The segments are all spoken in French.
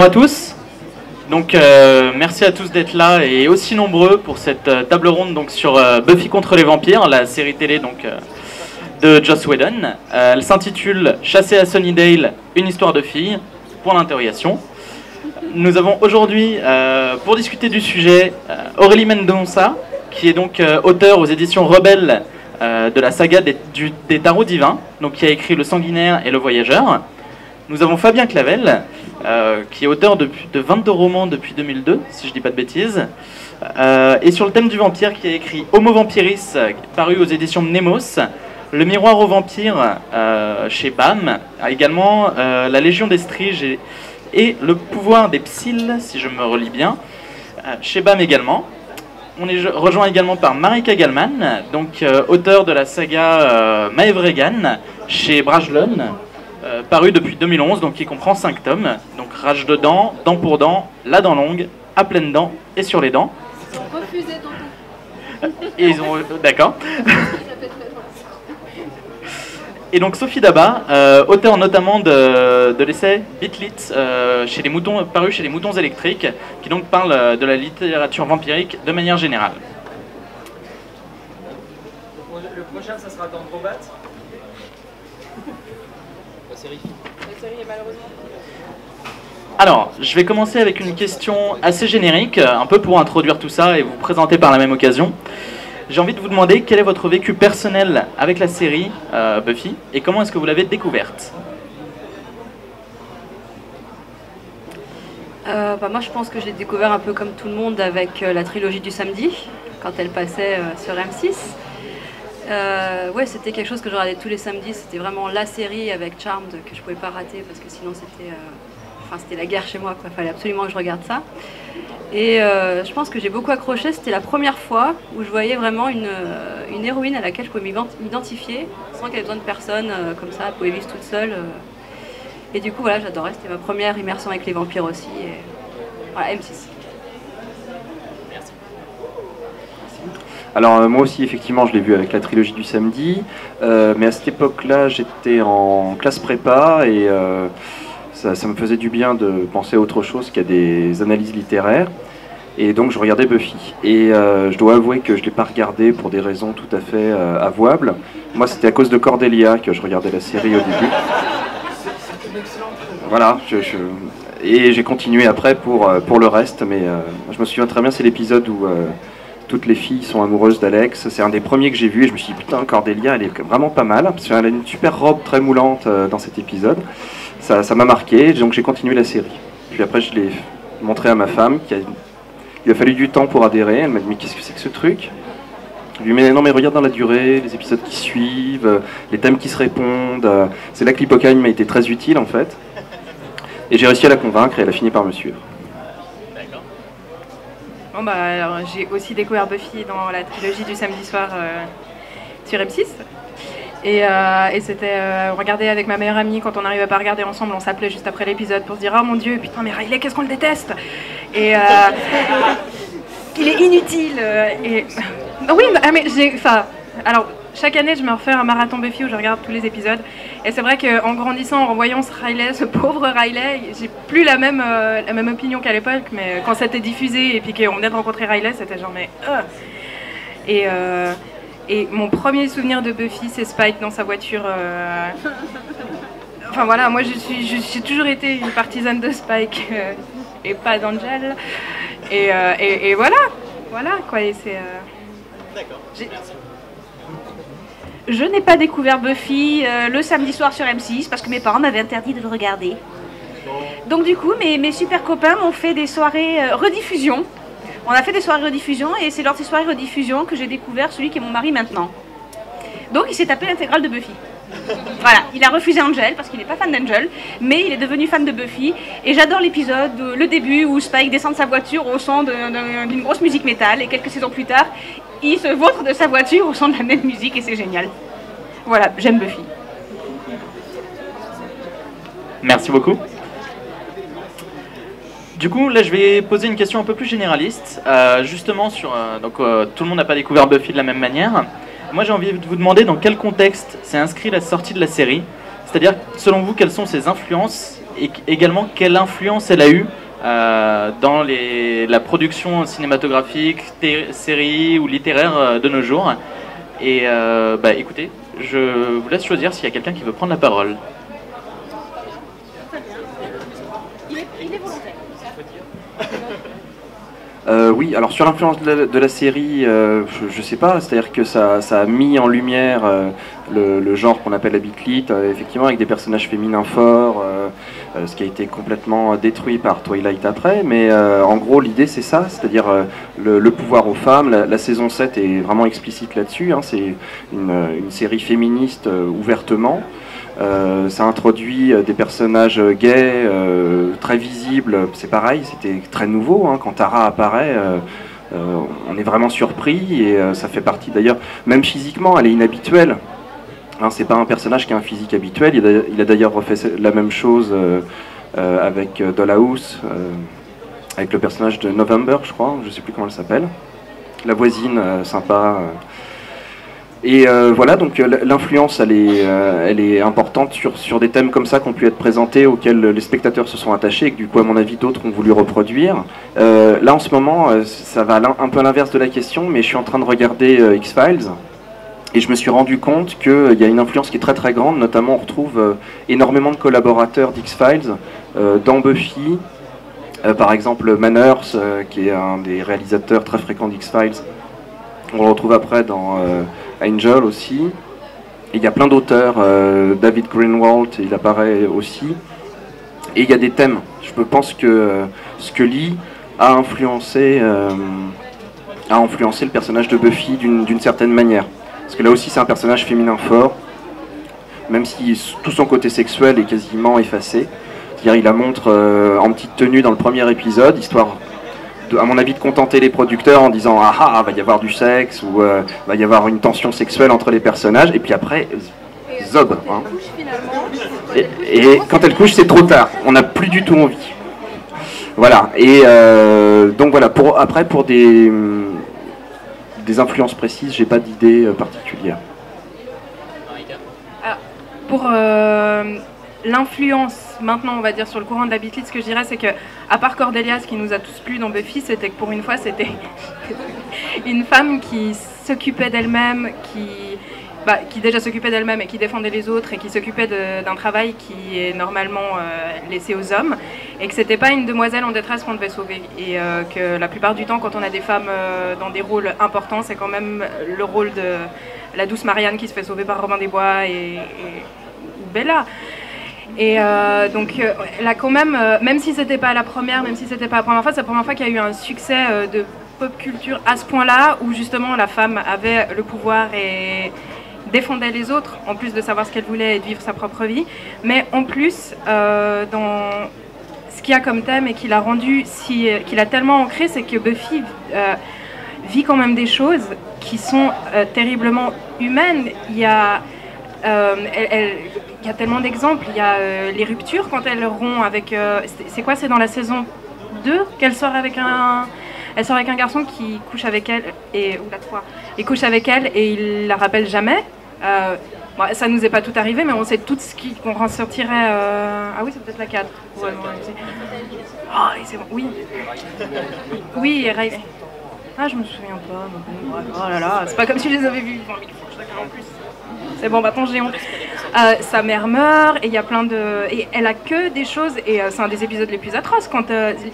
à tous. Donc merci à tous d'être là et aussi nombreux pour cette table ronde donc sur Buffy contre les vampires, la série télé donc de Joss Whedon. Elle s'intitule Chassé à Sunnydale, une histoire de fille, point d'interrogation. Nous avons aujourd'hui pour discuter du sujet Aurélie Mendonça, qui est donc auteure aux éditions Rebelle de la saga des tarots divins, donc qui a écrit Le Sanguinaire et Le Voyageur. Nous avons Fabien Clavel, qui est auteur de 22 romans depuis 2002, si je ne dis pas de bêtises, et sur le thème du vampire, qui a écrit Homo Vampiris, paru aux éditions Mnemos, Le Miroir aux vampires chez BAM, également La Légion des Striges et Le Pouvoir des Psylles, si je me relis bien, chez BAM également. On est rejoint également par Marika Gallman, donc auteur de la saga Maevregan chez Brajlon, paru depuis 2011, donc qui comprend 5 tomes. Donc Rage de dents, Dents pour dents, La dent longue, À pleines dents et Sur les dents. Refusé dans Et ils ont... D'accord. Et donc Sophie Daba, auteure notamment de l'essai Bitlit, paru chez les Moutons électriques, qui donc parle de la littérature vampirique de manière générale. Le prochain, ça sera dans Drobat. La série est malheureusement. Alors, je vais commencer avec une question assez générique, un peu pour introduire tout ça et vous présenter par la même occasion. J'ai envie de vous demander quel est votre vécu personnel avec la série Buffy et comment est-ce que vous l'avez découverte? Moi, je pense que je l'ai découvert un peu comme tout le monde avec la trilogie du samedi, quand elle passait sur M6. Ouais, c'était quelque chose que je regardais tous les samedis. C'était vraiment la série avec Charmed que je pouvais pas rater parce que sinon c'était la guerre chez moi, quoi. Fallait absolument que je regarde ça. Et je pense que j'ai beaucoup accroché. C'était la première fois où je voyais vraiment une héroïne à laquelle je pouvais m'identifier sans qu'elle ait besoin de personne comme ça. Elle pouvait vivre toute seule. Et du coup, voilà, j'adorais. C'était ma première immersion avec les vampires aussi. Et voilà, M6. Alors moi aussi effectivement je l'ai vu avec la trilogie du samedi, mais à cette époque-là j'étais en classe prépa et ça me faisait du bien de penser à autre chose qu'à des analyses littéraires. Et donc je regardais Buffy. Et je dois avouer que je ne l'ai pas regardé pour des raisons tout à fait avouables. Moi c'était à cause de Cordelia que je regardais la série au début. Voilà, et j'ai continué après pour le reste, mais je me souviens très bien, c'est l'épisode où toutes les filles sont amoureuses d'Alex. C'est un des premiers que j'ai vu et je me suis dit putain, Cordelia elle est vraiment pas mal, parce qu'elle a une super robe très moulante dans cet épisode. Ça m'a marqué, donc j'ai continué la série. Puis après je l'ai montré à ma femme, il a fallu du temps pour adhérer. Elle m'a dit mais qu'est-ce que c'est que ce truc? Je lui ai dit mais non mais regarde dans la durée, les épisodes qui suivent, les thèmes qui se répondent. C'est là que l'hypocagne m'a été très utile en fait. Et j'ai réussi à la convaincre et elle a fini par me suivre. Bon alors, j'ai aussi découvert Buffy dans la trilogie du samedi soir sur M6. Et c'était regarder avec ma meilleure amie. Quand on n'arrivait pas à regarder ensemble, on s'appelait juste après l'épisode pour se dire oh mon dieu, putain mais Riley, qu'est-ce qu'on le déteste. Et il est inutile. Oui, mais alors chaque année je me refais un marathon Buffy où je regarde tous les épisodes. Et c'est vrai qu'en grandissant, en voyant ce pauvre Riley, j'ai plus la même opinion qu'à l'époque. Mais quand c'était diffusé et puis qu'on venait de rencontrer Riley, c'était genre mais Et mon premier souvenir de Buffy, c'est Spike dans sa voiture. Enfin voilà, moi j'ai toujours été une partisane de Spike et pas d'Angel. Et voilà quoi. Et c'est. D'accord. Je n'ai pas découvert Buffy le samedi soir sur M6 parce que mes parents m'avaient interdit de le regarder. Donc du coup, mes super copains m'ont fait des soirées rediffusion. On a fait des soirées rediffusion et c'est lors de ces soirées rediffusion que j'ai découvert celui qui est mon mari maintenant. Donc il s'est tapé l'intégrale de Buffy. Voilà, il a refusé Angel parce qu'il n'est pas fan d'Angel, mais il est devenu fan de Buffy. Et j'adore l'épisode, le début où Spike descend de sa voiture au son d'une grosse musique métal et quelques saisons plus tard, il se vautre de sa voiture au son de la même musique et c'est génial. Voilà, j'aime Buffy. Merci beaucoup. Du coup, là, je vais poser une question un peu plus généraliste, justement sur... tout le monde n'a pas découvert Buffy de la même manière. Moi, j'ai envie de vous demander dans quel contexte s'est inscrit la sortie de la série. C'est-à-dire, selon vous, quelles sont ses influences également quelle influence elle a eue dans la production cinématographique, série ou littéraire de nos jours. Et écoutez, je vous laisse choisir s'il y a quelqu'un qui veut prendre la parole. Il est volontaire. Oui, alors sur l'influence de la série, je sais pas, c'est-à-dire que ça a mis en lumière le genre qu'on appelle la bitlit, effectivement avec des personnages féminins forts, ce qui a été complètement détruit par Twilight après, mais en gros l'idée c'est ça, c'est-à-dire le pouvoir aux femmes. La saison 7 est vraiment explicite là-dessus, hein, c'est une série féministe ouvertement. Ça introduit des personnages gays, très visibles, c'est pareil, c'était très nouveau, hein, quand Tara apparaît, on est vraiment surpris, et ça fait partie d'ailleurs, même physiquement, elle est inhabituelle, hein, c'est pas un personnage qui a un physique habituel, il a d'ailleurs refait la même chose avec Dollhouse, avec le personnage de November, je crois, je sais plus comment elle s'appelle, la voisine sympa. Et voilà, donc l'influence, elle est importante sur des thèmes comme ça qui ont pu être présentés, auxquels les spectateurs se sont attachés, et que du coup, à mon avis, d'autres ont voulu reproduire. Là, en ce moment, ça va un peu à l'inverse de la question, mais je suis en train de regarder X-Files, et je me suis rendu compte qu'il y a une influence qui est très très grande, notamment on retrouve énormément de collaborateurs d'X-Files dans Buffy, par exemple Manners, qui est un des réalisateurs très fréquents d'X-Files. On le retrouve après dans Angel aussi. Et il y a plein d'auteurs, David Greenwald, il apparaît aussi. Et il y a des thèmes. Je pense que Scully a influencé le personnage de Buffy d'une certaine manière. Parce que là aussi c'est un personnage féminin fort, même si tout son côté sexuel est quasiment effacé. C'est-à-dire il la montre en petite tenue dans le premier épisode, histoire à mon avis de contenter les producteurs en disant ah va y avoir du sexe, ou va y avoir une tension sexuelle entre les personnages, et puis après zob, hein. Et quand elle couche c'est trop tard, on n'a plus du tout envie. Voilà, et donc voilà, pour des influences précises, j'ai pas d'idée particulière. Pour l'influence, maintenant on va dire sur le courant de la bitlit, ce que je dirais c'est que, à part Cordelia, ce qui nous a tous plu dans Buffy, c'était que pour une fois c'était une femme qui s'occupait d'elle-même, qui déjà s'occupait d'elle-même et qui défendait les autres, et qui s'occupait d'un travail qui est normalement laissé aux hommes, et que c'était pas une demoiselle en détresse qu'on devait sauver, et que la plupart du temps quand on a des femmes dans des rôles importants, c'est quand même le rôle de la douce Marianne qui se fait sauver par Robin des Bois ou Bella. Et donc là quand même, même si c'était pas la première, même si c'était pas la première fois, c'est la première fois qu'il y a eu un succès de pop culture à ce point-là, où justement la femme avait le pouvoir et défendait les autres, en plus de savoir ce qu'elle voulait et de vivre sa propre vie. Mais en plus, dans ce qu'il y a comme thème et qui l'a rendu, qui l'a tellement ancré, c'est que Buffy vit quand même des choses qui sont terriblement humaines. Il y a il y a tellement d'exemples. Il y a les ruptures quand elle rompt avec... c'est quoi, c'est dans la saison 2 qu'elle sort avec un... Elle sort avec un garçon qui couche avec elle, ou la 3, il couche avec elle et il la rappelle jamais. Bon, ça nous est pas tout arrivé, mais on sait tout ce qu'on ressortirait... Ah oui, c'est peut-être la 4. Ouais, oh, c'est bon, oui. Oui, Ray. Ah, je me souviens pas. Oh là là, c'est pas comme si je les avais vus 20 000 fois, en plus. C'est bon, maintenant j'ai honte. Sa mère meurt, et il y a plein de... Et elle a que des choses, et c'est un des épisodes les plus atroces. Quand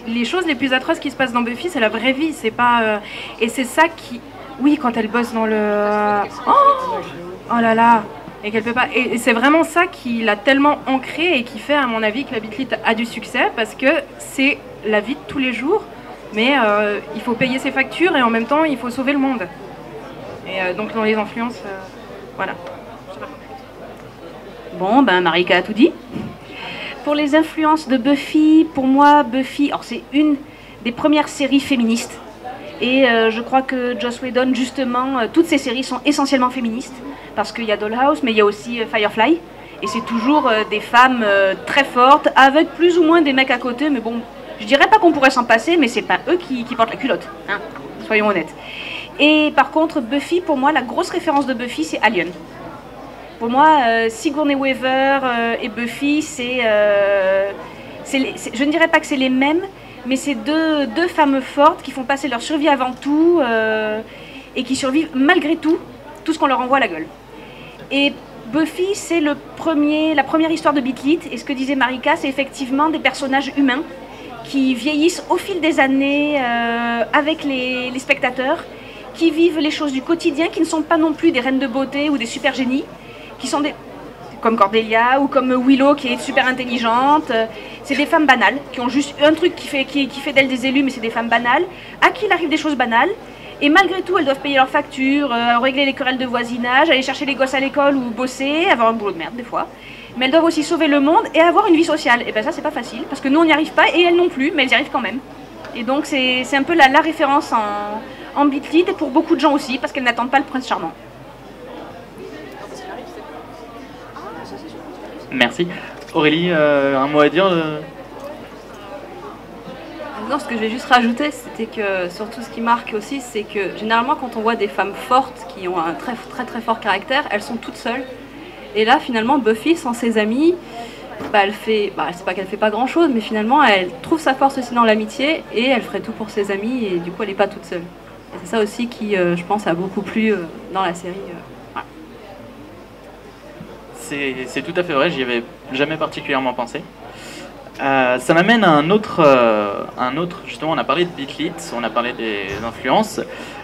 les choses les plus atroces qui se passent dans Buffy, c'est la vraie vie, c'est pas... Et c'est ça qui... Oui, quand elle bosse dans le... Oh là là. Et qu'elle peut pas... Et c'est vraiment ça qui l'a tellement ancré, et qui fait, à mon avis, que la bitlit a du succès, parce que c'est la vie de tous les jours, mais il faut payer ses factures, et en même temps, il faut sauver le monde. Et donc, dans les influences... voilà. Bon, ben Marika a tout dit. Pour les influences de Buffy, pour moi, Buffy, alors c'est une des premières séries féministes. Et je crois que Joss Whedon, justement, toutes ces séries sont essentiellement féministes. Parce qu'il y a Dollhouse, mais il y a aussi Firefly. Et c'est toujours des femmes très fortes, avec plus ou moins des mecs à côté. Mais bon, je dirais pas qu'on pourrait s'en passer, mais c'est pas eux qui portent la culotte, hein, soyons honnêtes. Et par contre, Buffy, pour moi, la grosse référence de Buffy, c'est Alien. Pour moi, Sigourney Weaver et Buffy, c'est je ne dirais pas que c'est les mêmes, mais c'est deux femmes fortes qui font passer leur survie avant tout et qui survivent malgré tout ce qu'on leur envoie à la gueule. Et Buffy, c'est la première histoire de Beat It, et ce que disait Marika, c'est effectivement des personnages humains qui vieillissent au fil des années avec les spectateurs, qui vivent les choses du quotidien, qui ne sont pas non plus des reines de beauté ou des super génies, qui sont comme Cordelia ou comme Willow qui est super intelligente. C'est des femmes banales, qui ont juste un truc qui fait d'elles des élus, mais c'est des femmes banales, à qui il arrive des choses banales. Et malgré tout, elles doivent payer leurs factures, régler les querelles de voisinage, aller chercher les gosses à l'école ou bosser, avoir un boulot de merde des fois. Mais elles doivent aussi sauver le monde et avoir une vie sociale. Et bien ça, c'est pas facile, parce que nous, on n'y arrive pas, et elles non plus, mais elles y arrivent quand même. Et donc, c'est un peu la référence en Beat It, et pour beaucoup de gens aussi, parce qu'elles n'attendent pas le prince charmant. Merci. Aurélie, un mot à dire Non, ce que je vais juste rajouter, c'était que surtout ce qui marque aussi, c'est que généralement quand on voit des femmes fortes qui ont un très très très fort caractère, elles sont toutes seules. Et là finalement Buffy sans ses amis, c'est pas qu'elle fait pas grand chose, mais finalement elle trouve sa force aussi dans l'amitié et elle ferait tout pour ses amis et du coup elle n'est pas toute seule. Et c'est ça aussi qui, je pense, a beaucoup plu dans la série. Voilà. C'est tout à fait vrai, j'y avais jamais particulièrement pensé. Ça m'amène à un autre, justement, on a parlé de Beat It, on a parlé des influences,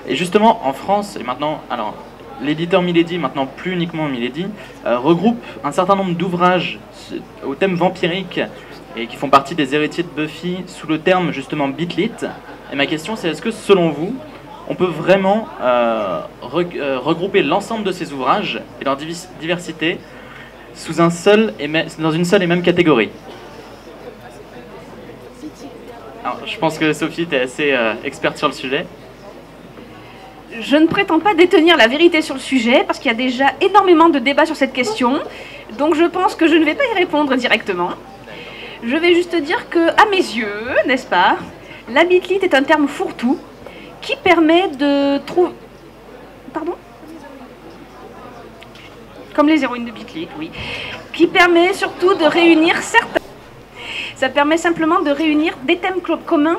et justement en France, et maintenant, alors l'éditeur Milady, maintenant plus uniquement Milady, regroupe un certain nombre d'ouvrages au thème vampirique et qui font partie des héritiers de Buffy sous le terme justement Beat It. Et ma question c'est, est-ce que selon vous, on peut vraiment regrouper l'ensemble de ces ouvrages et leur diversité sous dans une seule et même catégorie? Alors, je pense que Sophie, tu es assez experte sur le sujet. Je ne prétends pas détenir la vérité sur le sujet, parce qu'il y a déjà énormément de débats sur cette question, donc je pense que je ne vais pas y répondre directement. Je vais juste dire que, à mes yeux, n'est-ce pas, la Beat It est un terme fourre-tout qui permet de trouver... Pardon ? Comme les héroïnes de Beat It, oui. Qui permet surtout de réunir certains... Ça permet simplement de réunir des thèmes communs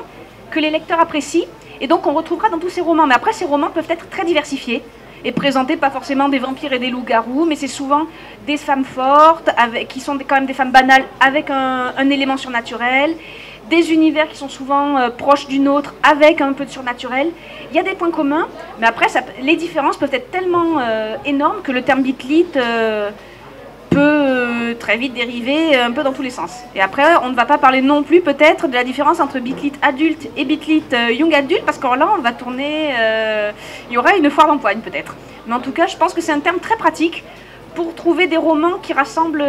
que les lecteurs apprécient, et donc on retrouvera dans tous ces romans. Mais après, ces romans peuvent être très diversifiés et présenter pas forcément des vampires et des loups-garous, mais c'est souvent des femmes fortes, qui sont quand même des femmes banales avec un élément surnaturel, des univers qui sont souvent proches du nôtre avec un peu de surnaturel. Il y a des points communs, mais après, les différences peuvent être tellement énormes que le terme Beat It peut très vite dériver un peu dans tous les sens. Et après, on ne va pas parler non plus peut-être de la différence entre Beat It adulte et Beat It young adulte, parce que là, on va tourner... il y aura une foire d'empoigne peut-être. Mais en tout cas, je pense que c'est un terme très pratique pour trouver des romans qui rassemblent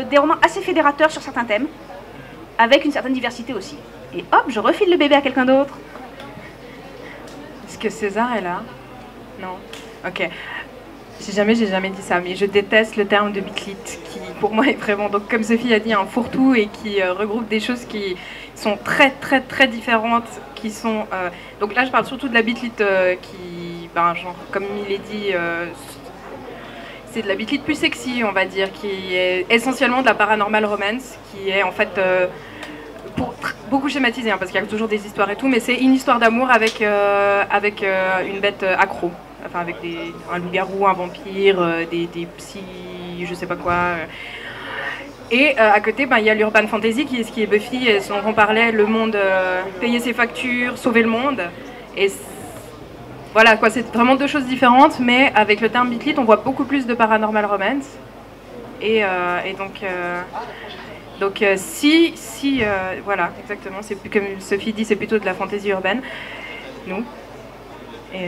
des romans assez fédérateurs sur certains thèmes, avec une certaine diversité aussi. Et hop, je refile le bébé à quelqu'un d'autre. Est-ce que César est là? Non. Ok. J'ai jamais dit ça, mais je déteste le terme de Beat It, qui pour moi est vraiment, donc comme Sophie a dit, un fourre-tout et qui regroupe des choses qui sont très très très différentes, qui sont... donc là je parle surtout de la Beat It qui, genre, comme il est dit, c'est de la Beat It plus sexy, on va dire, qui est essentiellement de la paranormal romance, qui est en fait... pour beaucoup schématiser, hein, parce qu'il y a toujours des histoires et tout, mais c'est une histoire d'amour avec une bête accro. Enfin, avec un loup-garou, un vampire, des psys, je sais pas quoi. Et à côté, il y a l'urban fantasy qui est Buffy, dont on parlait, le monde, payer ses factures, sauver le monde. Et voilà, quoi, c'est vraiment deux choses différentes, mais avec le terme Beat It, on voit beaucoup plus de paranormal romance. Et donc, voilà, exactement, c'est comme Sophie dit, c'est plutôt de la fantasy urbaine, nous. Et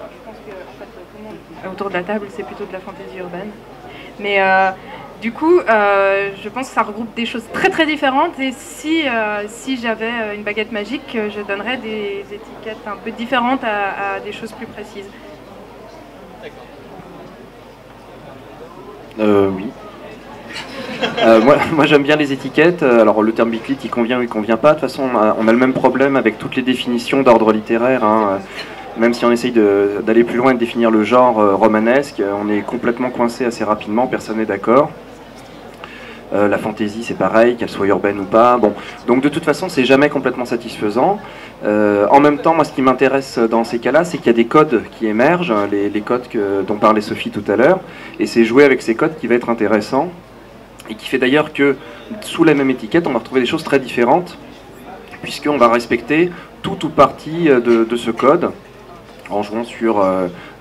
je pense que en fait, tout le monde autour de la table, c'est plutôt de la fantaisie urbaine. Mais du coup, je pense que ça regroupe des choses très très différentes. Et si j'avais une baguette magique, je donnerais des étiquettes un peu différentes à des choses plus précises. Oui. Moi j'aime bien les étiquettes. Alors le terme Beat It, il convient ou il convient pas. De toute façon, on a le même problème avec toutes les définitions d'ordre littéraire. Hein. Même si on essaye d'aller plus loin et de définir le genre romanesque, on est complètement coincé assez rapidement, personne n'est d'accord. La fantasy, c'est pareil, qu'elle soit urbaine ou pas. Bon, donc de toute façon, c'est jamais complètement satisfaisant. En même temps, moi, ce qui m'intéresse dans ces cas-là, c'est qu'il y a des codes qui émergent, les codes dont parlait Sophie tout à l'heure, et c'est jouer avec ces codes qui va être intéressant, et qui fait d'ailleurs que, sous la même étiquette, on va retrouver des choses très différentes, puisqu'on va respecter tout ou partie de ce code, en jouant sur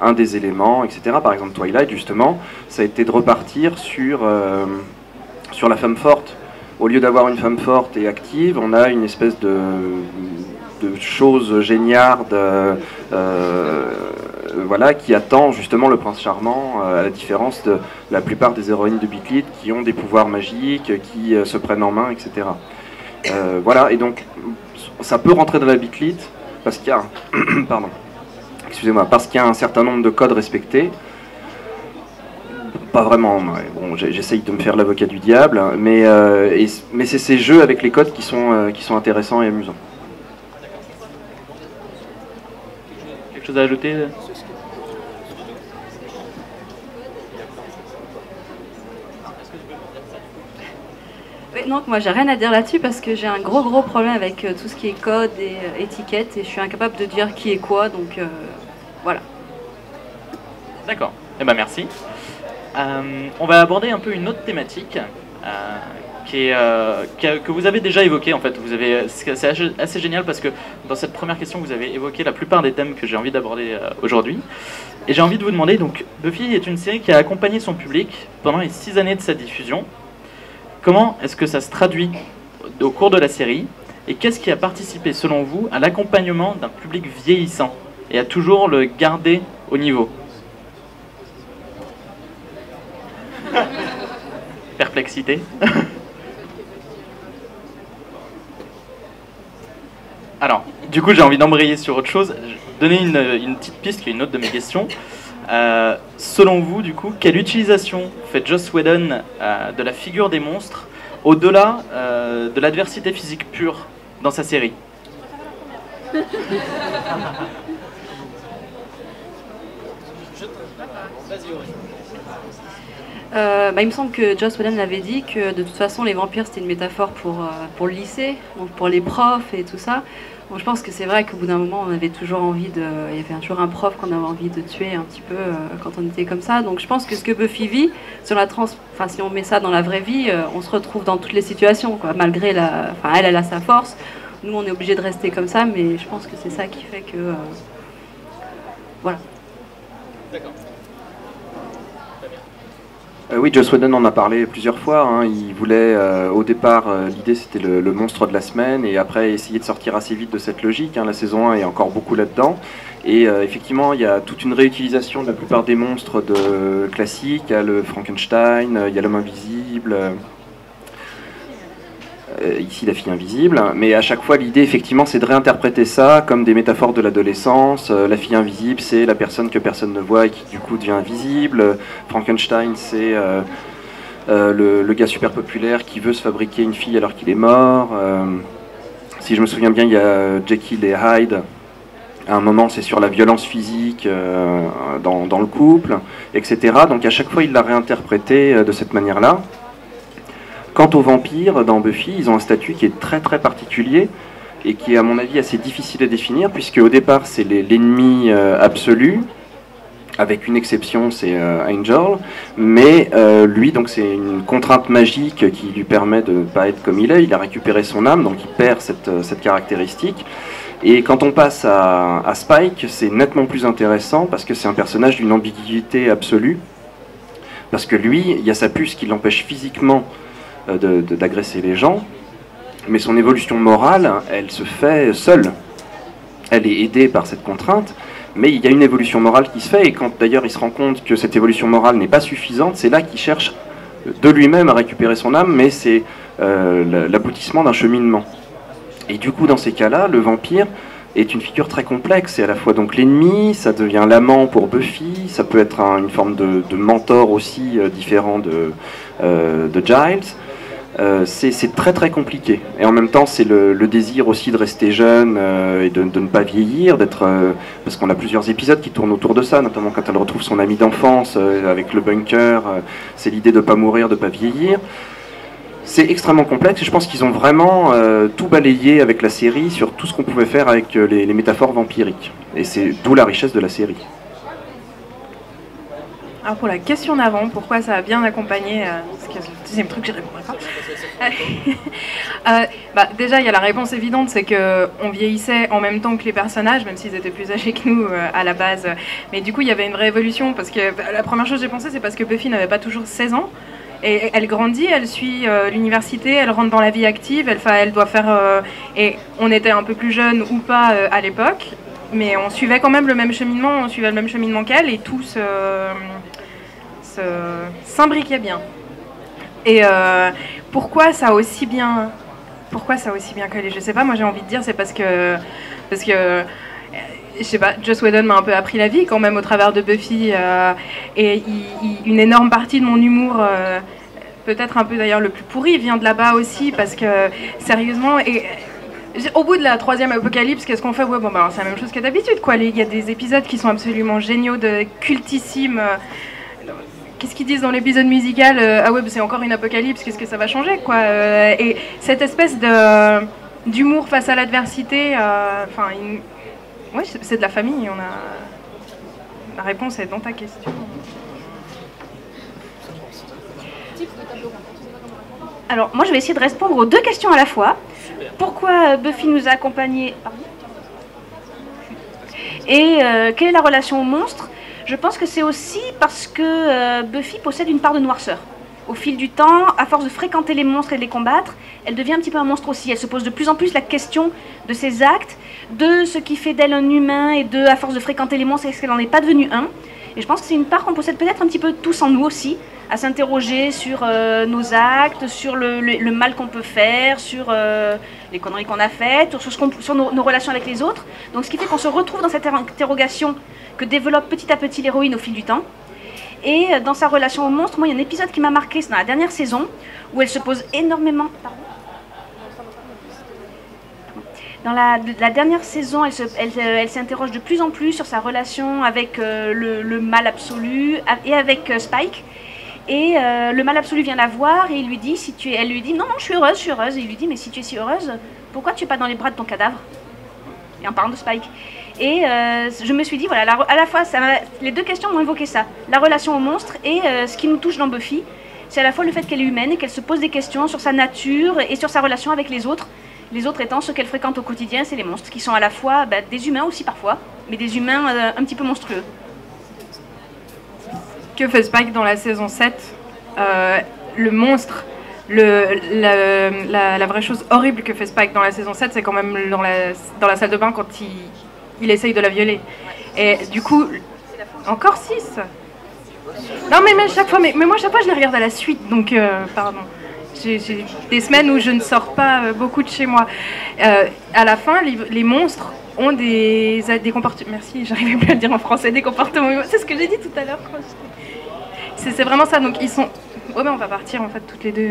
un des éléments, etc. Par exemple, Twilight, justement, ça a été de repartir sur la femme forte. Au lieu d'avoir une femme forte et active, on a une espèce de chose géniarde voilà, qui attend justement le prince charmant, à la différence de la plupart des héroïnes de Beat Lit qui ont des pouvoirs magiques, qui se prennent en main, etc. Voilà, et donc ça peut rentrer dans la Beat Lit parce qu'il y a pardon. Excusez-moi, parce qu'il y a un certain nombre de codes respectés. Pas vraiment, bon, j'essaye de me faire l'avocat du diable, mais c'est ces jeux avec les codes qui sont intéressants et amusants. Quelque chose à ajouter ? Oui, non, moi j'ai rien à dire là-dessus parce que j'ai un gros problème avec tout ce qui est code et étiquette et je suis incapable de dire qui est quoi, donc voilà. D'accord, eh ben merci. On va aborder un peu une autre thématique que vous avez déjà évoquée en fait. C'est assez génial parce que dans cette première question vous avez évoqué la plupart des thèmes que j'ai envie d'aborder aujourd'hui. Et j'ai envie de vous demander, donc Buffy est une série qui a accompagné son public pendant les 6 années de sa diffusion. Comment est-ce que ça se traduit au cours de la série et qu'est-ce qui a participé selon vous à l'accompagnement d'un public vieillissant et à toujours le garder au niveau ? Perplexité. Alors, du coup, j'ai envie d'embrayer sur autre chose. Donner une petite piste qui est une autre de mes questions. Selon vous, du coup, quelle utilisation fait Joss Whedon de la figure des monstres au-delà de l'adversité physique pure dans sa série ? Il me semble que Joss Whedon avait dit que de toute façon les vampires c'était une métaphore pour le lycée, donc pour les profs et tout ça. Bon, je pense que c'est vrai qu'au bout d'un moment on avait toujours envie il y avait toujours un prof qu'on avait envie de tuer un petit peu quand on était comme ça. Donc je pense que ce que Buffy vit sur si on met ça dans la vraie vie, on se retrouve dans toutes les situations, quoi. Malgré elle a sa force. Nous on est obligé de rester comme ça, mais je pense que c'est ça qui fait que voilà. D'accord. Oui, Joss Whedon en a parlé plusieurs fois. Hein. Il voulait, au départ, l'idée c'était le monstre de la semaine, et après essayer de sortir assez vite de cette logique. Hein. La saison 1 est encore beaucoup là-dedans. Et effectivement, il y a toute une réutilisation de la plupart des monstres classiques. Il y a le Frankenstein, il y a l'homme invisible. Ici la fille invisible, mais à chaque fois l'idée effectivement c'est de réinterpréter ça comme des métaphores de l'adolescence. La fille invisible c'est la personne que personne ne voit et qui du coup devient invisible. Frankenstein c'est le gars super populaire qui veut se fabriquer une fille alors qu'il est mort. Si je me souviens bien, il y a Jekyll et Hyde. À un moment c'est sur la violence physique dans le couple, etc. Donc à chaque fois il l'a réinterprété de cette manière-là. Quant aux vampires, dans Buffy, ils ont un statut qui est très très particulier et qui est à mon avis assez difficile à définir, puisque au départ c'est l'ennemi absolu, avec une exception, c'est Angel, mais lui donc c'est une contrainte magique qui lui permet de ne pas être comme il est. Il a récupéré son âme, donc il perd cette caractéristique. Et quand on passe à Spike, c'est nettement plus intéressant parce que c'est un personnage d'une ambiguïté absolue, parce que lui, il y a sa puce qui l'empêche physiquement d'agresser les gens, mais son évolution morale, elle se fait seule. Elle est aidée par cette contrainte, mais il y a une évolution morale qui se fait, et quand d'ailleurs il se rend compte que cette évolution morale n'est pas suffisante, c'est là qu'il cherche de lui-même à récupérer son âme, mais c'est l'aboutissement d'un cheminement. Et du coup, dans ces cas-là, le vampire est une figure très complexe. C'est à la fois donc l'ennemi, ça devient l'amant pour Buffy, ça peut être une forme de mentor aussi différent de Giles. C'est très très compliqué, et en même temps c'est le désir aussi de rester jeune et de ne pas vieillir, parce qu'on a plusieurs épisodes qui tournent autour de ça, notamment quand elle retrouve son ami d'enfance avec le bunker, c'est l'idée de ne pas mourir, de ne pas vieillir. c'est extrêmement complexe et je pense qu'ils ont vraiment tout balayé avec la série sur tout ce qu'on pouvait faire avec les métaphores vampiriques. Et c'est d'où la richesse de la série. Alors pour la question d'avant, pourquoi ça a bien accompagné, parce que c'est le deuxième truc que je répondrai pas. Déjà, il y a la réponse évidente, c'est qu'on vieillissait en même temps que les personnages, même s'ils étaient plus âgés que nous à la base. Mais du coup, il y avait une vraie évolution, parce que la première chose que j'ai pensé, c'est parce que Buffy n'avait pas toujours 16 ans. Et elle grandit, elle suit l'université, elle rentre dans la vie active, elle doit faire... et on était un peu plus jeunes ou pas à l'époque, mais on suivait quand même le même cheminement qu'elle, et tout s'imbriquait bien. Et pourquoi ça a aussi bien collé, je sais pas, moi j'ai envie de dire c'est parce que je sais pas, Joss Whedon m'a un peu appris la vie quand même au travers de Buffy, et une énorme partie de mon humour, peut-être un peu d'ailleurs le plus pourri, vient de là-bas aussi, parce que sérieusement, et au bout de la 3e apocalypse, qu'est-ce qu'on fait? Ouais, bon, bah, c'est la même chose que d'habitude, quoi. Il y a des épisodes qui sont absolument géniaux, cultissimes. Qu'est-ce qu'ils disent dans l'épisode musical? Ah ouais, bah, c'est encore une apocalypse, qu'est-ce que ça va changer, quoi. Et cette espèce d'humour face à l'adversité, ouais, c'est de la famille. La réponse est dans ta question. Alors, moi, je vais essayer de répondre aux deux questions à la fois. Pourquoi Buffy nous a accompagnés? Et quelle est la relation au monstre? Je pense que c'est aussi parce que Buffy possède une part de noirceur. Au fil du temps, à force de fréquenter les monstres et de les combattre, elle devient un petit peu un monstre aussi. Elle se pose de plus en plus la question de ses actes, de ce qui fait d'elle un humain, et à force de fréquenter les monstres, est-ce qu'elle n'en est pas devenue un? Et je pense que c'est une part qu'on possède peut-être un petit peu tous en nous aussi, à s'interroger sur nos actes, sur le mal qu'on peut faire, sur les conneries qu'on a faites, sur nos relations avec les autres. Donc ce qui fait qu'on se retrouve dans cette interrogation que développe petit à petit l'héroïne au fil du temps. Et dans sa relation au monstre, moi il y a un épisode qui m'a marqué, c'est dans la dernière saison, où elle se pose énormément... Dans la dernière saison, elle s'interroge de plus en plus sur sa relation avec le mal absolu et avec Spike. Et le mal absolu vient la voir et il lui dit, elle lui dit non, je suis heureuse. Et il lui dit, mais si tu es si heureuse, pourquoi tu es pas dans les bras de ton cadavre? Et en parlant de Spike. Et je me suis dit, voilà, à la fois, les deux questions m'ont évoqué ça. La relation au monstre et ce qui nous touche dans Buffy, c'est à la fois le fait qu'elle est humaine et qu'elle se pose des questions sur sa nature et sur sa relation avec les autres. Les autres étant ceux qu'elle fréquente au quotidien, c'est les monstres, qui sont à la fois des humains aussi parfois, mais des humains un petit peu monstrueux. Que fait Spike dans la saison 7? Le monstre, la vraie chose horrible que fait Spike dans la saison 7, c'est quand même dans la salle de bain quand il essaye de la violer. Et du coup, encore 6. Non mais chaque fois, mais moi chaque fois je les regarde à la suite, donc pardon. J'ai des semaines où je ne sors pas beaucoup de chez moi. À la fin, les monstres ont des comportements... Merci, j'arrivais plus à le dire en français, des comportements... C'est ce que j'ai dit tout à l'heure. C'est vraiment ça, donc ils sont... Ouais, mais on va partir en fait toutes les deux.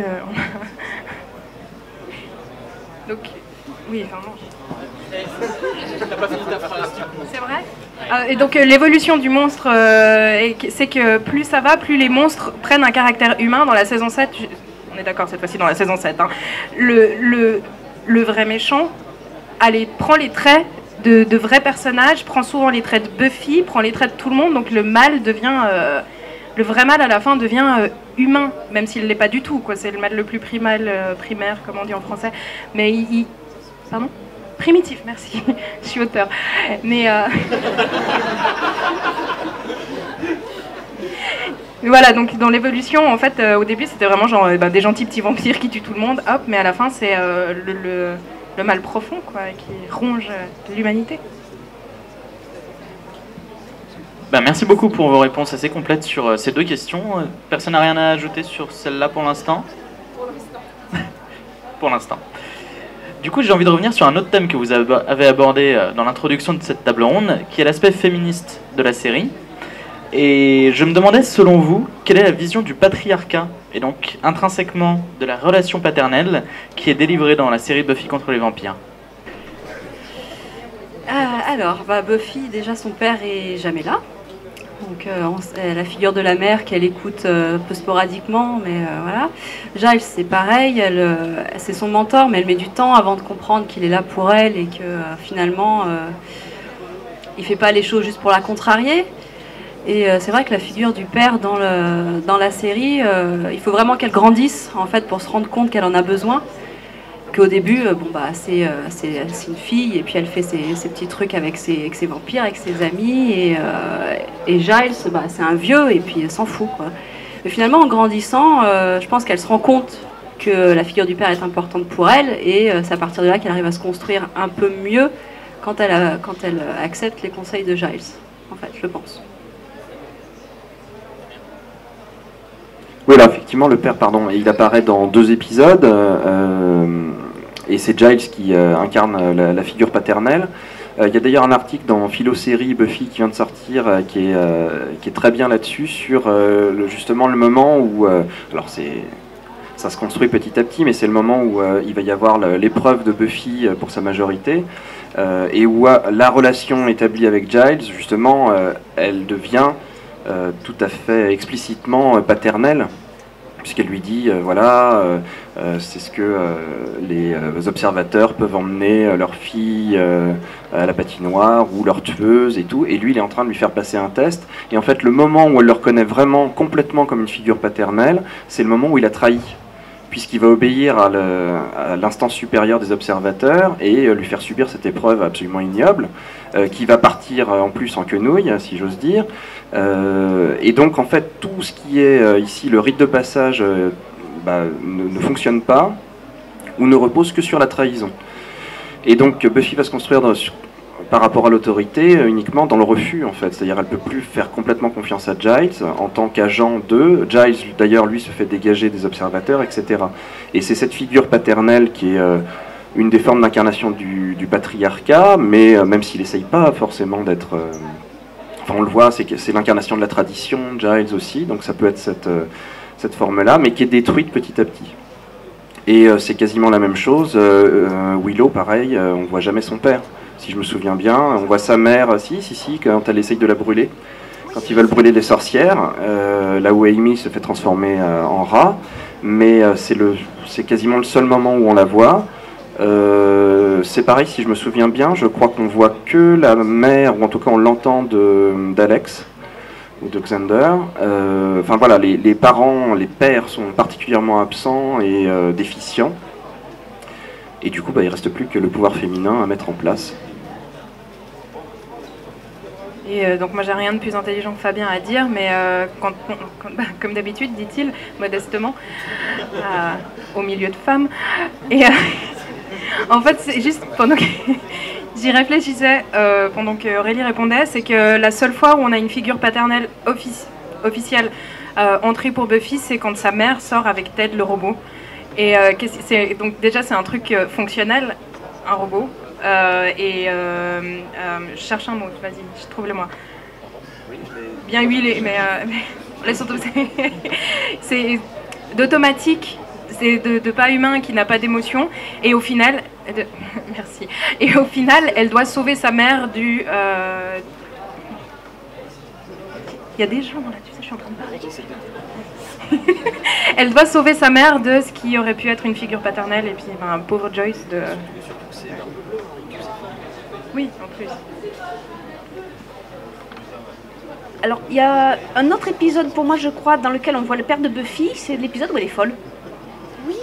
Donc, oui, enfin non. C'est vrai. Et donc l'évolution du monstre, c'est que plus ça va, plus les monstres prennent un caractère humain. Dans la saison 7... On est d'accord cette fois-ci dans la saison 7. Hein. Le vrai méchant prend les traits de vrais personnages, prend souvent les traits de Buffy, prend les traits de tout le monde. Donc le mal devient... le vrai mal à la fin devient humain, même s'il ne l'est pas du tout. C'est le mal le plus primaire, comme on dit en français. Mais Pardon ? Primitif, merci. Je suis auteur. Mais... Voilà, donc dans l'évolution, en fait, au début, c'était vraiment genre des gentils petits vampires qui tuent tout le monde, hop, mais à la fin, c'est le mal profond, quoi, qui ronge l'humanité. Merci beaucoup pour vos réponses assez complètes sur ces deux questions. Personne n'a rien à ajouter sur celle-là pour l'instant? Pour l'instant. Du coup, j'ai envie de revenir sur un autre thème que vous avez abordé dans l'introduction de cette table ronde, qui est l'aspect féministe de la série. Et je me demandais, selon vous, quelle est la vision du patriarcat, et donc intrinsèquement de la relation paternelle, qui est délivrée dans la série Buffy contre les vampires? Alors, Buffy, déjà son père est jamais là. Donc la figure de la mère qu'elle écoute peu sporadiquement, mais voilà. Giles, c'est pareil, c'est son mentor, mais elle met du temps avant de comprendre qu'il est là pour elle et que finalement, il fait pas les choses juste pour la contrarier. Et c'est vrai que la figure du père dans la série, il faut vraiment qu'elle grandisse en fait pour se rendre compte qu'elle en a besoin. Qu'au début, c'est une fille et puis elle fait ses petits trucs avec ses vampires, avec ses amis et Giles, c'est un vieux et puis elle s'en fout, quoi. Mais finalement, en grandissant, je pense qu'elle se rend compte que la figure du père est importante pour elle et c'est à partir de là qu'elle arrive à se construire un peu mieux quand elle accepte les conseils de Giles, en fait, je pense. Oui, là, effectivement, le père, pardon, il apparaît dans 2 épisodes, et c'est Giles qui incarne la figure paternelle. Il y a d'ailleurs un article dans Philo-série Buffy qui vient de sortir, qui est très bien là-dessus, sur justement le moment où... alors ça se construit petit à petit, mais c'est le moment où il va y avoir l'épreuve de Buffy pour sa majorité, et où la relation établie avec Giles, justement, elle devient... tout à fait explicitement paternelle, puisqu'elle lui dit c'est ce que les observateurs peuvent emmener leur fille à la patinoire ou leur tueuse et tout, et lui il est en train de lui faire passer un test, et en fait le moment où elle le reconnaît vraiment complètement comme une figure paternelle, c'est le moment où il a trahi, puisqu'il va obéir à l'instance supérieure des observateurs et lui faire subir cette épreuve absolument ignoble, qui va partir en plus en quenouille, si j'ose dire. Et donc en fait tout ce qui est ici le rite de passage ne fonctionne pas ou ne repose que sur la trahison. Et donc Buffy va se construire par rapport à l'autorité uniquement dans le refus, en fait. C'est-à-dire elle ne peut plus faire complètement confiance à Giles en tant qu'agent de... Giles d'ailleurs lui se fait dégager des observateurs, etc. Et c'est cette figure paternelle qui est une des formes d'incarnation du patriarcat, mais même s'il n'essaye pas forcément d'être... Enfin, on le voit, c'est l'incarnation de la tradition, Giles aussi, donc ça peut être cette forme-là, mais qui est détruite petit à petit. Et c'est quasiment la même chose. Willow, pareil, on ne voit jamais son père, si je me souviens bien. On voit sa mère, si, quand elle essaye de la brûler. Quand ils veulent brûler les sorcières, là où Amy se fait transformer en rat. Mais c'est quasiment le seul moment où on la voit. C'est pareil, si je me souviens bien, je crois qu'on voit que la mère, ou en tout cas on l'entend d'Alex ou de Xander. Enfin voilà, les parents, les pères sont particulièrement absents et déficients. Et du coup, il ne reste plus que le pouvoir féminin à mettre en place. Et donc moi j'ai rien de plus intelligent que Fabien à dire, mais comme d'habitude, dit-il modestement, au milieu de femmes. Et en fait, c'est juste pendant que j'y réfléchissais, pendant que Aurélie répondait, c'est que la seule fois où on a une figure paternelle officielle entrée pour Buffy, c'est quand sa mère sort avec Ted le robot. Et donc déjà c'est un truc fonctionnel, un robot. Je cherche un mot, vas-y, trouve-le-moi. Bien huilé, mais laisse tomber. C'est d'automatique, c'est de pas humain qui n'a pas d'émotion, et au final, merci. Et au final, elle doit sauver sa mère du. Il y a des gens là, tu sais, je suis en train de parler. Elle doit sauver sa mère de ce qui aurait pu être une figure paternelle, et puis pauvre Joyce de. Oui, en plus. Alors, il y a un autre épisode pour moi, je crois, dans lequel on voit le père de Buffy, c'est l'épisode où elle est folle. Oui.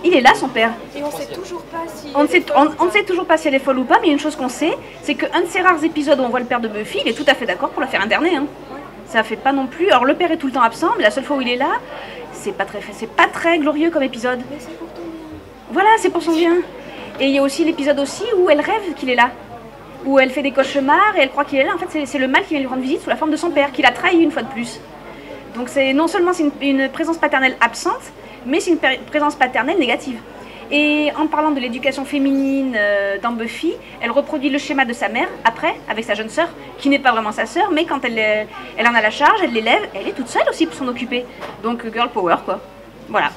Il est là, son père. Et on sait toujours pas si... On ne sait toujours pas si elle est folle ou pas, mais une chose qu'on sait, c'est qu'un de ces rares épisodes où on voit le père de Buffy, il est tout à fait d'accord pour la faire interner. Hein. Ouais. Ça fait pas non plus... Alors, le père est tout le temps absent, mais la seule fois où il est là, c'est pas très glorieux comme épisode. Mais c'est pour ton bien. Voilà, c'est pour son bien. Et il y a aussi l'épisode aussi où elle rêve qu'il est là. Où elle fait des cauchemars et elle croit qu'il est là. En fait, c'est le mal qui vient lui rendre visite sous la forme de son père, qui l'a trahi une fois de plus. Donc non seulement c'est une présence paternelle absente, mais c'est une présence paternelle négative. Et en parlant de l'éducation féminine dans Buffy, elle reproduit le schéma de sa mère, après, avec sa jeune sœur, qui n'est pas vraiment sa sœur, mais quand elle en a la charge, elle l'élève, elle est toute seule aussi pour s'en occuper. Donc girl power, quoi. Voilà.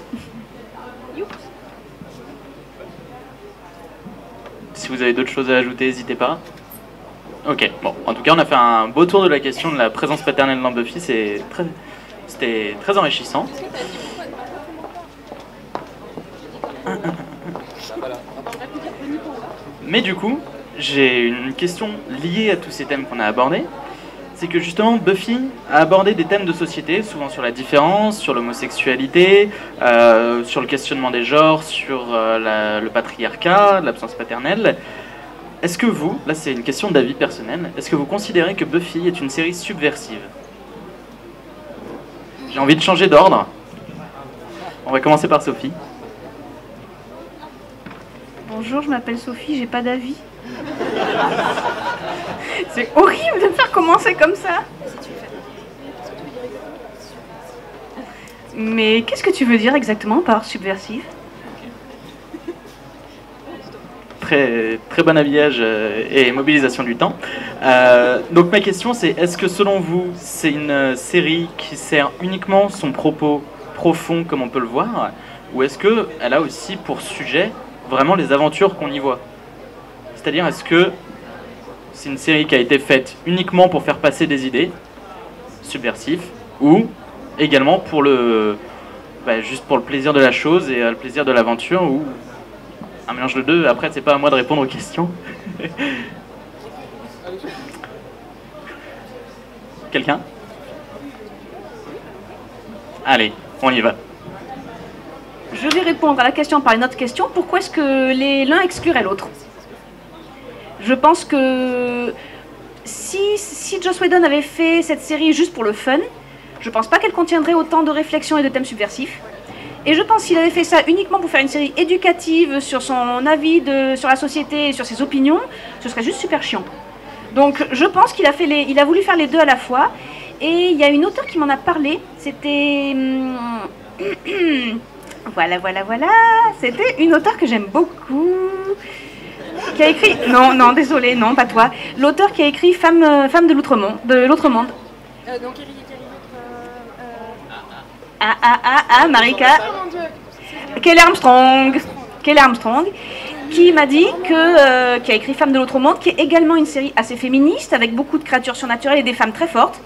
Youps. Si vous avez d'autres choses à ajouter, n'hésitez pas. Ok, bon, en tout cas, on a fait un beau tour de la question de la présence paternelle dans Buffy, c'était très enrichissant. Mais du coup, j'ai une question liée à tous ces thèmes qu'on a abordés. C'est que justement, Buffy a abordé des thèmes de société, souvent sur la différence, sur l'homosexualité, sur le questionnement des genres, sur le patriarcat, l'absence paternelle. Est-ce que vous, là c'est une question d'avis personnel, est-ce que vous considérez que Buffy est une série subversive? J'ai envie de changer d'ordre. On va commencer par Sophie. Bonjour, je m'appelle Sophie, j'ai pas d'avis. C'est horrible de me faire commencer comme ça. Mais qu'est-ce que tu veux dire exactement par subversif? Très, très bon habillage et mobilisation du temps. Donc ma question c'est, est-ce que selon vous, c'est une série qui sert uniquement son propos profond comme on peut le voir, ou est-ce qu'elle a aussi pour sujet vraiment les aventures qu'on y voit? C'est-à-dire, est-ce que c'est une série qui a été faite uniquement pour faire passer des idées subversives, ou également pour juste pour le plaisir de la chose et le plaisir de l'aventure, ou un mélange de deux? Après, c'est pas à moi de répondre aux questions. Quelqu'un? Allez, on y va. Je vais répondre à la question par une autre question. Pourquoi est-ce que l'un exclurait l'autre? Je pense que si Joss Whedon avait fait cette série juste pour le fun, je pense pas qu'elle contiendrait autant de réflexions et de thèmes subversifs. Et je pense qu'il avait fait ça uniquement pour faire une série éducative sur son avis sur la société et sur ses opinions, ce serait juste super chiant. Donc je pense qu'il a voulu faire les deux à la fois. Et il y a une auteure qui m'en a parlé, c'était... voilà. C'était une auteure que j'aime beaucoup, qui a écrit... Non, désolé, non, pas toi. L'auteur qui a écrit Femme de l'autre monde. Donc, Marika. Kelly Armstrong, qui m'a dit qui a écrit Femme de l'autre monde, qui est également une série assez féministe, avec beaucoup de créatures surnaturelles et des femmes très fortes.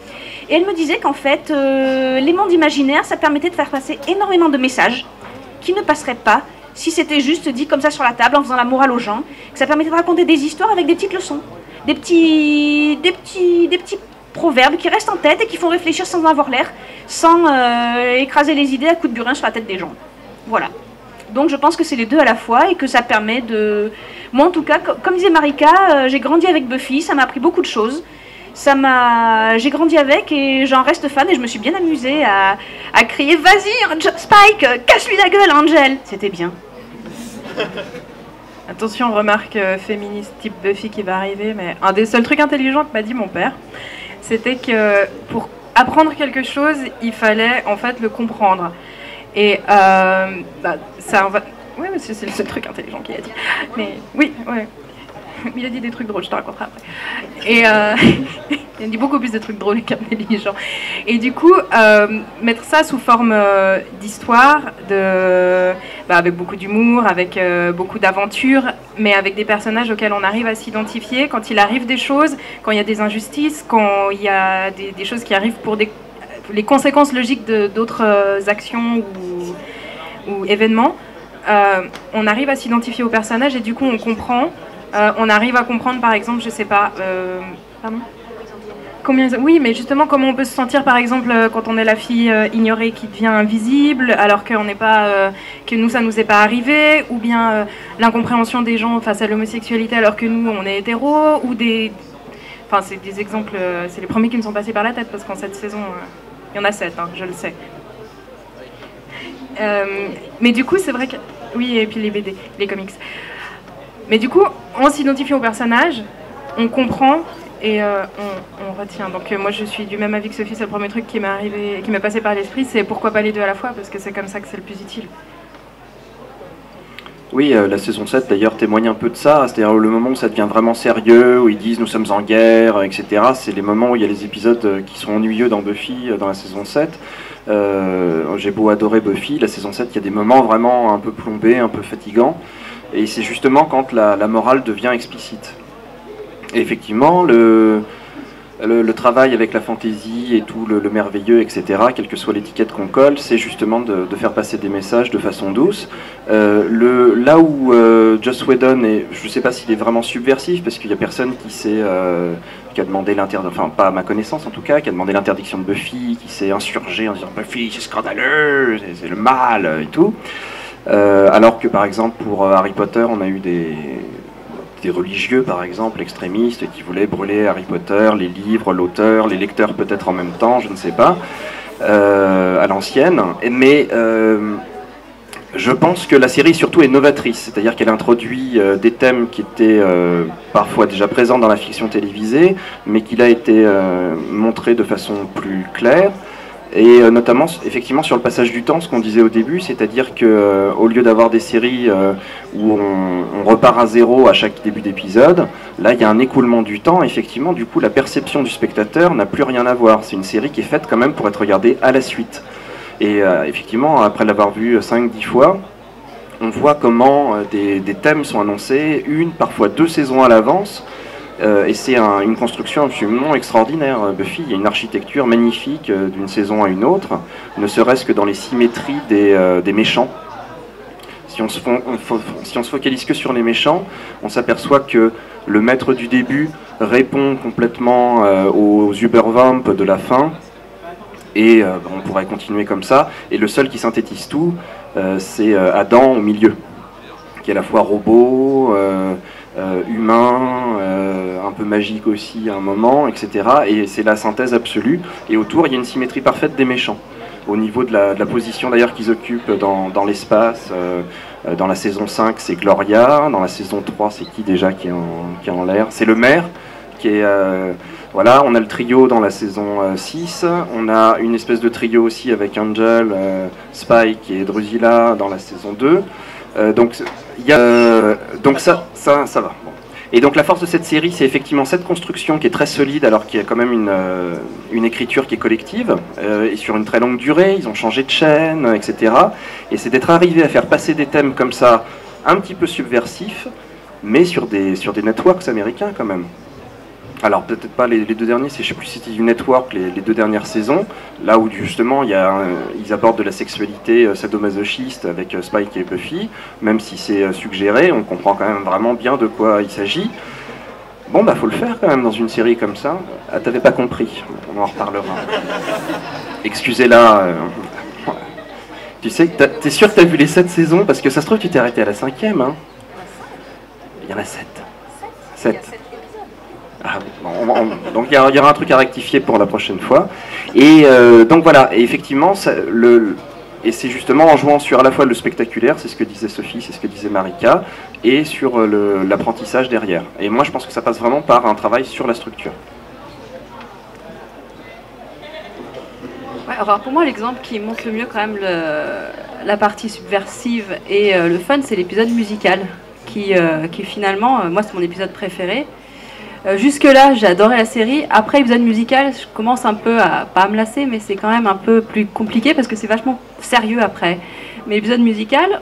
Et elle me disait qu'en fait, les mondes imaginaires, ça permettait de faire passer énormément de messages qui ne passeraient pas si c'était juste dit comme ça sur la table en faisant la morale aux gens, que ça permettait de raconter des histoires avec des petites leçons, des petits proverbes qui restent en tête et qui font réfléchir sans en avoir l'air, sans écraser les idées à coups de burin sur la tête des gens. Voilà. Donc je pense que c'est les deux à la fois et que ça permet de... Moi en tout cas, comme disait Marika, j'ai grandi avec Buffy, ça m'a appris beaucoup de choses. J'ai grandi avec et j'en reste fan et je me suis bien amusée à crier « Vas-y, Spike, casse-lui la gueule, Angel !» C'était bien. Attention, remarque féministe type Buffy qui va arriver, mais un des seuls trucs intelligents que m'a dit mon père, c'était que pour apprendre quelque chose, il fallait en fait le comprendre. Et ça va... Oui, mais c'est le seul truc intelligent qu'il a dit. Mais oui, ouais. Il a dit des trucs drôles, je te raconterai après. Et il a dit beaucoup plus de trucs drôles qu'intelligents. Et du coup, mettre ça sous forme d'histoire, avec beaucoup d'humour, avec beaucoup d'aventure, mais avec des personnages auxquels on arrive à s'identifier, quand il arrive des choses, quand il y a des injustices, quand il y a des choses qui arrivent pour les conséquences logiques d'autres actions ou événements, on arrive à s'identifier aux personnages et du coup on comprend. On arrive à comprendre, par exemple, je sais pas, pardon ? Oui, mais justement, comment on peut se sentir, par exemple, quand on est la fille ignorée qui devient invisible, alors qu'on n'est pas, que nous, ça nous est pas arrivé, ou bien l'incompréhension des gens face à l'homosexualité, alors que nous, on est hétéros, ou enfin, c'est des exemples, c'est les premiers qui me sont passés par la tête, parce qu'en cette saison, il y en a 7, hein, je le sais. Mais du coup, c'est vrai que... Oui, et puis les BD, les comics. Mais du coup, on s'identifie au personnage, on comprend et on retient. Donc moi, je suis du même avis que Sophie. C'est le premier truc qui m'est arrivé, qui m'est passé par l'esprit, c'est pourquoi pas les deux à la fois, parce que c'est comme ça que c'est le plus utile. Oui, la saison 7 d'ailleurs témoigne un peu de ça, c'est-à-dire le moment où ça devient vraiment sérieux, où ils disent nous sommes en guerre, etc. C'est les moments où il y a les épisodes qui sont ennuyeux dans Buffy, dans la saison 7. J'ai beau adorer Buffy, la saison 7, il y a des moments vraiment un peu plombés, un peu fatigants. Et c'est justement quand la morale devient explicite. Et effectivement, le travail avec la fantaisie et tout le merveilleux, etc., quelle que soit l'étiquette qu'on colle, c'est justement de faire passer des messages de façon douce. Là où Joss Whedon, je ne sais pas s'il est vraiment subversif, parce qu'il n'y a personne qui a demandé l'interdiction, enfin pas à ma connaissance en tout cas, qui a demandé l'interdiction de Buffy, qui s'est insurgé en disant Buffy c'est scandaleux, c'est le mal et tout. Alors que par exemple pour Harry Potter, on a eu des religieux, par exemple, extrémistes, qui voulaient brûler Harry Potter, les livres, l'auteur, les lecteurs peut-être en même temps, je ne sais pas, à l'ancienne. Mais je pense que la série surtout est novatrice, c'est-à-dire qu'elle introduit des thèmes qui étaient parfois déjà présents dans la fiction télévisée, mais qu'il a été montré de façon plus claire. Et notamment, effectivement, sur le passage du temps, ce qu'on disait au début, c'est-à-dire qu'au lieu d'avoir des séries où on repart à zéro à chaque début d'épisode, là, il y a un écoulement du temps. Effectivement, du coup, la perception du spectateur n'a plus rien à voir. C'est une série qui est faite quand même pour être regardée à la suite. Et effectivement, après l'avoir vue 5-10 fois, on voit comment des thèmes sont annoncés, parfois 2 saisons à l'avance. Et c'est une construction absolument extraordinaire. Buffy, il y a une architecture magnifique d'une saison à une autre, ne serait-ce que dans les symétries des méchants. Si on se focalise que sur les méchants, on s'aperçoit que le maître du début répond complètement aux Ubervamp de la fin, et on pourrait continuer comme ça. Et le seul qui synthétise tout, c'est Adam au milieu, qui est à la fois robot, humain, un peu magique aussi à un moment, etc. Et c'est la synthèse absolue. Et autour, il y a une symétrie parfaite des méchants. Au niveau de la position d'ailleurs qu'ils occupent dans l'espace, dans la saison 5, c'est Gloria. Dans la saison 3, c'est qui déjà qui est en l'air? C'est le maire, qui est... voilà, on a le trio dans la saison 6. On a une espèce de trio aussi avec Angel, Spike et Drusilla dans la saison 2. Donc ça va. Bon. Et donc la force de cette série, c'est effectivement cette construction qui est très solide, alors qu'il y a quand même une écriture qui est collective, et sur une très longue durée, ils ont changé de chaîne, etc. Et c'est d'être arrivé à faire passer des thèmes comme ça, un petit peu subversifs, mais sur des networks américains quand même. Alors peut-être pas les 2 derniers, je ne sais plus si c'était du network, les 2 dernières saisons, là où justement ils abordent de la sexualité sadomasochiste avec Spike et Buffy, même si c'est suggéré, on comprend quand même vraiment bien de quoi il s'agit. Bon bah faut le faire quand même dans une série comme ça. Ah t'avais pas compris, on en reparlera. Excusez-la. Tu sais, t'es sûr que t'as vu les 7 saisons? Parce que ça se trouve tu t'es arrêté à la 5e, hein. Il y en a 7. 7. Ah, bon, donc il y aura un truc à rectifier pour la prochaine fois. Et donc voilà, et effectivement, et c'est justement en jouant sur à la fois le spectaculaire, c'est ce que disait Sophie, c'est ce que disait Marika, et sur l'apprentissage derrière. Et moi je pense que ça passe vraiment par un travail sur la structure. Ouais, alors pour moi l'exemple qui montre le mieux quand même la partie subversive et le fun, c'est l'épisode musical, qui finalement, moi c'est mon épisode préféré. Jusque-là, j'ai adoré la série. Après l'épisode musical, je commence un peu pas à me lasser, mais c'est quand même un peu plus compliqué parce que c'est vachement sérieux après. Mais l'épisode musical,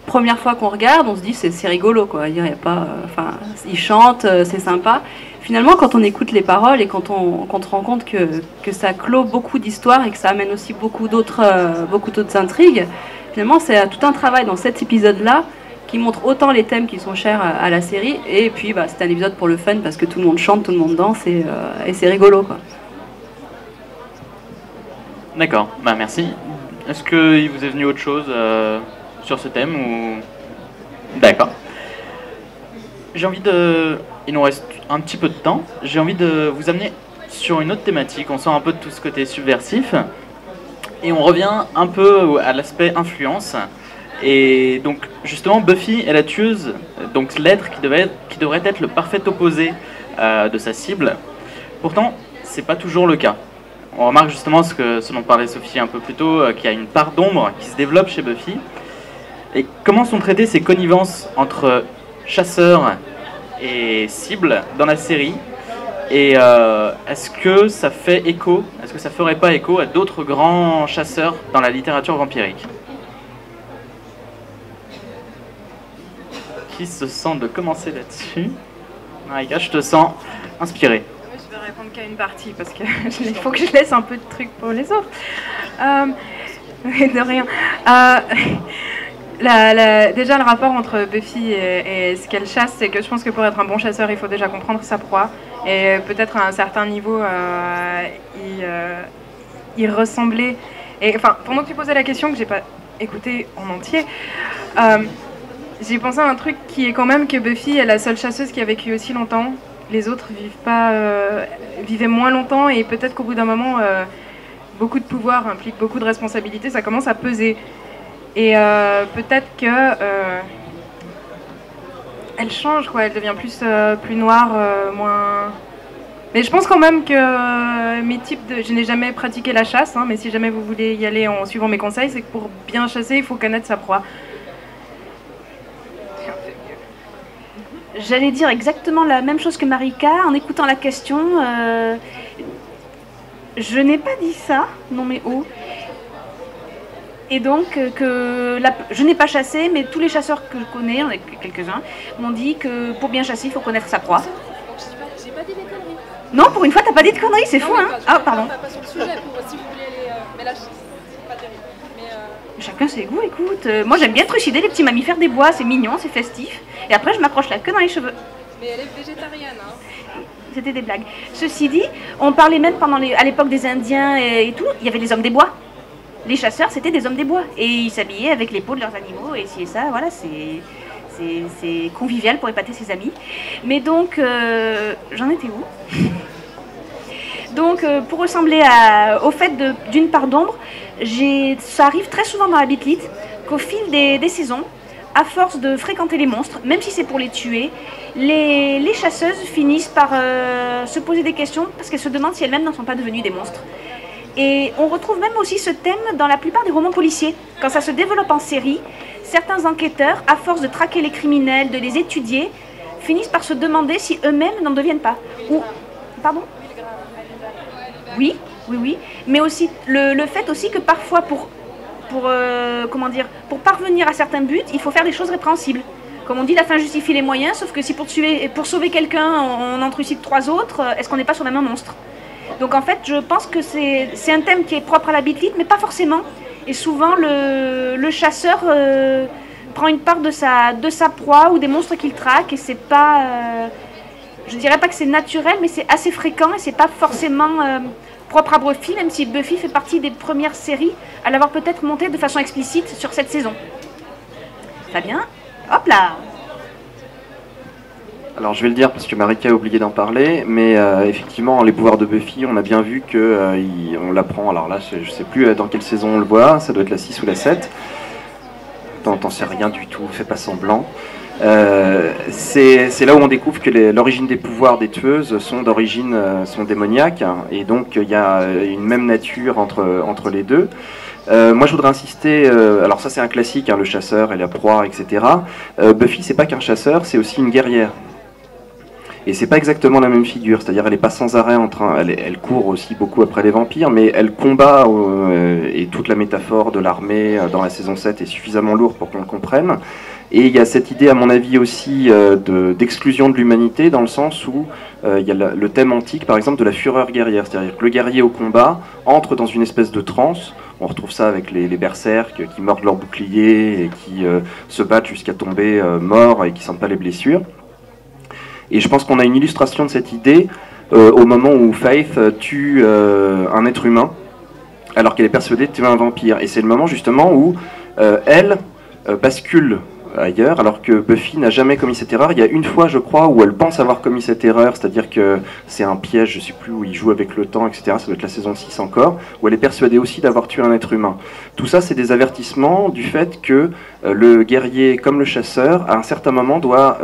première fois qu'on regarde, on se dit c'est rigolo, quoi. Il y a pas, ils chantent, c'est sympa. Finalement, quand on écoute les paroles et quand on se rend compte que ça clôt beaucoup d'histoires et que ça amène aussi beaucoup d'autres intrigues, finalement, c'est tout un travail dans cet épisode-là qui montre autant les thèmes qui sont chers à la série, et puis c'est un épisode pour le fun parce que tout le monde chante, tout le monde danse, et c'est rigolo, quoi. D'accord, bah merci. Est-ce qu'il vous est venu autre chose sur ce thème ou... D'accord. J'ai envie il nous reste un petit peu de temps, j'ai envie de vous amener sur une autre thématique. On sort un peu de tout ce côté subversif, et on revient un peu à l'aspect influence. Et donc justement Buffy est la tueuse, donc l'être qui devrait être le parfait opposé de sa cible. Pourtant c'est pas toujours le cas. On remarque justement ce dont parlait Sophie un peu plus tôt, qu'il y a une part d'ombre qui se développe chez Buffy. Et comment sont traitées ces connivences entre chasseurs et cibles dans la série? Et est-ce que ça fait écho, est-ce que ça ferait pas écho à d'autres grands chasseurs dans la littérature vampirique? Qui se sent de commencer là-dessus? Marika, je te sens inspirée. Oui, je vais répondre qu'à une partie parce que il faut que je laisse un peu de trucs pour les autres. De rien. Déjà, le rapport entre Buffy et ce qu'elle chasse, c'est que je pense que pour être un bon chasseur, il faut déjà comprendre sa proie. Et peut-être à un certain niveau, y ressembler. Et enfin, pendant que tu posais la question, que j'ai pas écouté en entier, j'ai pensé à un truc qui est quand même que Buffy est la seule chasseuse qui a vécu aussi longtemps. Les autres vivaient moins longtemps et peut-être qu'au bout d'un moment, beaucoup de pouvoir implique beaucoup de responsabilités, ça commence à peser. Et peut-être que elle change, quoi. Elle devient plus noire, moins... Mais je pense quand même que je n'ai jamais pratiqué la chasse, hein, mais si jamais vous voulez y aller en suivant mes conseils, c'est que pour bien chasser, il faut connaître sa proie. J'allais dire exactement la même chose que Marika en écoutant la question. Je n'ai pas dit ça, non mais oh. Et donc, je n'ai pas chassé, mais tous les chasseurs que je connais, on est quelques-uns, m'ont dit que pour bien chasser, il faut connaître sa proie. J'ai pas dit des conneries. Non, pour une fois, t'as pas dit de conneries, c'est fou, hein. Ah, pardon. Pas sur le sujet, si vous voulez aller... mais là, c'est pas terrible. Chacun ses goûts, écoute. Moi, j'aime bien trucider les petits mammifères des bois, c'est mignon, c'est festif. Et après, je m'accroche la queue dans les cheveux. Mais elle est végétarienne, hein. C'était des blagues. Ceci dit, on parlait même à l'époque des Indiens et tout, il y avait les hommes des bois. Les chasseurs, c'était des hommes des bois. Et ils s'habillaient avec les peaux de leurs animaux, et ci et ça, voilà, c'est convivial pour épater ses amis. Mais donc, j'en étais où? Donc, pour ressembler au fait d'une part d'ombre, ça arrive très souvent dans la Beat-Lit qu'au fil des saisons, à force de fréquenter les monstres, même si c'est pour les tuer, les chasseuses finissent par se poser des questions parce qu'elles se demandent si elles-mêmes n'en sont pas devenues des monstres. Et on retrouve même aussi ce thème dans la plupart des romans policiers. Quand ça se développe en série, certains enquêteurs, à force de traquer les criminels, de les étudier, finissent par se demander si eux-mêmes n'en deviennent pas. Ou... Pardon ? Oui. Mais aussi le fait aussi que parfois pour parvenir à certains buts, il faut faire des choses répréhensibles. Comme on dit, la fin justifie les moyens, sauf que si pour sauver quelqu'un, on en trucide 3 autres, est-ce qu'on n'est pas sur le même monstre ? Donc en fait, je pense que c'est un thème qui est propre à la Beat-Lit, mais pas forcément. Et souvent, le chasseur prend une part de sa proie ou des monstres qu'il traque, et c'est pas... je dirais pas que c'est naturel, mais c'est assez fréquent, et c'est pas forcément propre à Buffy, même si Buffy fait partie des premières séries à l'avoir peut-être monté de façon explicite sur cette saison. Fabien ? Hop là! Alors je vais le dire parce que Marika a oublié d'en parler, mais effectivement les pouvoirs de Buffy, on a bien vu qu'on l'apprend, alors là je sais plus dans quelle saison on le voit, ça doit être la 6 ou la 7. T'en sais rien du tout, fais pas semblant. C'est là où on découvre que l'origine des pouvoirs des tueuses sont démoniaques, et donc il y a une même nature entre les deux. Moi je voudrais insister, alors ça c'est un classique, hein, le chasseur et la proie, etc. Buffy c'est pas qu'un chasseur, c'est aussi une guerrière. Et c'est pas exactement la même figure, c'est-à-dire elle est pas sans arrêt elle court aussi beaucoup après les vampires, mais elle combat, et toute la métaphore de l'armée dans la saison 7 est suffisamment lourde pour qu'on le comprenne. Et il y a cette idée, à mon avis aussi, d'exclusion de l'humanité, dans le sens où il y a le thème antique, par exemple, de la fureur guerrière, c'est-à-dire que le guerrier au combat entre dans une espèce de transe. On retrouve ça avec les berserks qui mordent leur bouclier et qui se battent jusqu'à tomber morts et qui sentent pas les blessures. Et je pense qu'on a une illustration de cette idée au moment où Faith tue un être humain, alors qu'elle est persuadée de tuer un vampire. Et c'est le moment justement où elle bascule ailleurs, alors que Buffy n'a jamais commis cette erreur. Il y a une fois, je crois, où elle pense avoir commis cette erreur, c'est-à-dire que c'est un piège, je sais plus, où il joue avec le temps, etc. Ça doit être la saison 6 encore, où elle est persuadée aussi d'avoir tué un être humain. Tout ça, c'est des avertissements du fait que le guerrier, comme le chasseur, à un certain moment, doit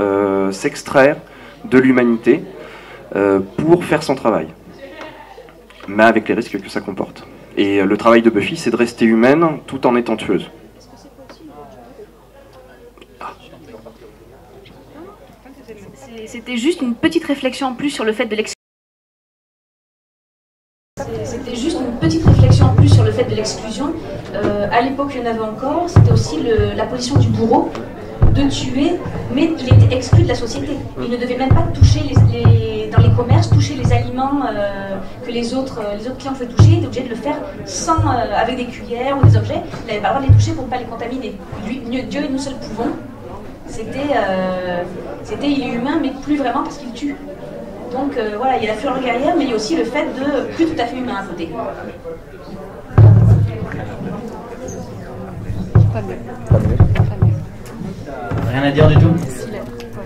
s'extraire de l'humanité pour faire son travail, mais avec les risques que ça comporte. Et le travail de Buffy, c'est de rester humaine tout en étant tueuse. C'était juste une petite réflexion en plus sur le fait de l'exclusion. C'était juste une petite réflexion en plus sur le fait de l'exclusion. À l'époque, il y en avait encore. C'était aussi la position du bourreau. de tuer, mais il était exclu de la société. Il ne devait même pas toucher dans les commerces, toucher les aliments que les autres clients pouvaient toucher. Il était obligé de le faire sans, avec des cuillères ou des objets. Il n'avait pas le droit de les toucher pour ne pas les contaminer. Lui, Dieu et nous seuls pouvons. C'était il est humain, mais plus vraiment parce qu'il tue. Donc voilà, il y a la fureur guerrière, mais il y a aussi le fait de plus tout à fait humain à côté. Rien à dire du tout?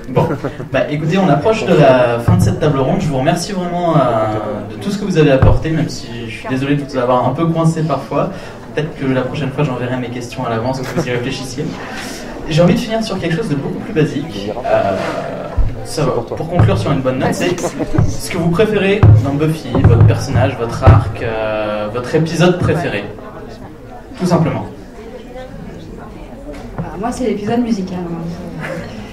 Bon, bah écoutez, on approche de la fin de cette table ronde. Je vous remercie vraiment de tout ce que vous avez apporté, même si je suis désolé de vous avoir un peu coincé parfois. Peut-être que la prochaine fois j'enverrai mes questions à l'avance, que vous y réfléchissiez. J'ai envie de finir sur quelque chose de beaucoup plus basique. Pour conclure sur une bonne note, c'est ce que vous préférez dans Buffy, votre personnage, votre arc, votre épisode préféré. Tout simplement. Moi, c'est l'épisode musical.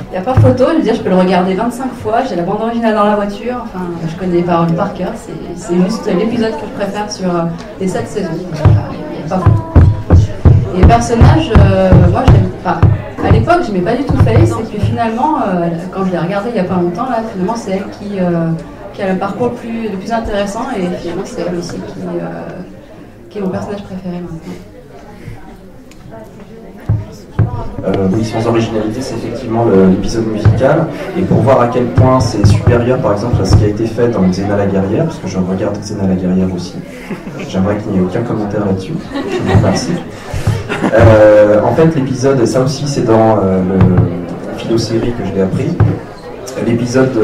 Il n'y a pas photo, je veux dire, je peux le regarder 25 fois, j'ai la bande originale dans la voiture, enfin, je connais les paroles par cœur, c'est juste l'épisode que je préfère sur les 7 saisons. Il n'y a pas photo. Et les personnages, moi, j'aime pas. À l'époque, je n'aimais pas du tout Faith, et puis finalement, quand je l'ai regardée il n'y a pas longtemps, là, finalement, c'est elle qui a le parcours le plus intéressant, et finalement, c'est elle aussi qui est mon personnage préféré maintenant. Oui, sans originalité, c'est effectivement l'épisode musical. Et pour voir à quel point c'est supérieur, par exemple, à ce qui a été fait dans Xena la guerrière, parce que je regarde Xena la guerrière aussi. J'aimerais qu'il n'y ait aucun commentaire là-dessus. Je vous remercie. En fait, l'épisode, et ça aussi c'est dans le philo-série que je l'ai appris, l'épisode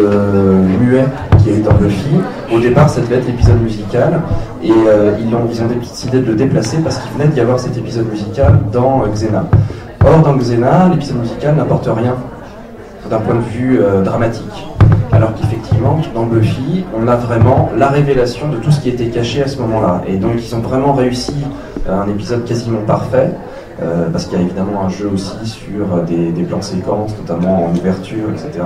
muet qui est dans Buffy, au départ ça devait être l'épisode musical, et ils ont décidé de le déplacer parce qu'il venait d'y avoir cet épisode musical dans Xena. Or, dans Xena, l'épisode musical n'apporte rien d'un point de vue dramatique. Alors qu'effectivement, dans Buffy, on a vraiment la révélation de tout ce qui était caché à ce moment-là. Et donc, ils ont vraiment réussi un épisode quasiment parfait, parce qu'il y a évidemment un jeu aussi sur des plans séquences, notamment en ouverture, etc.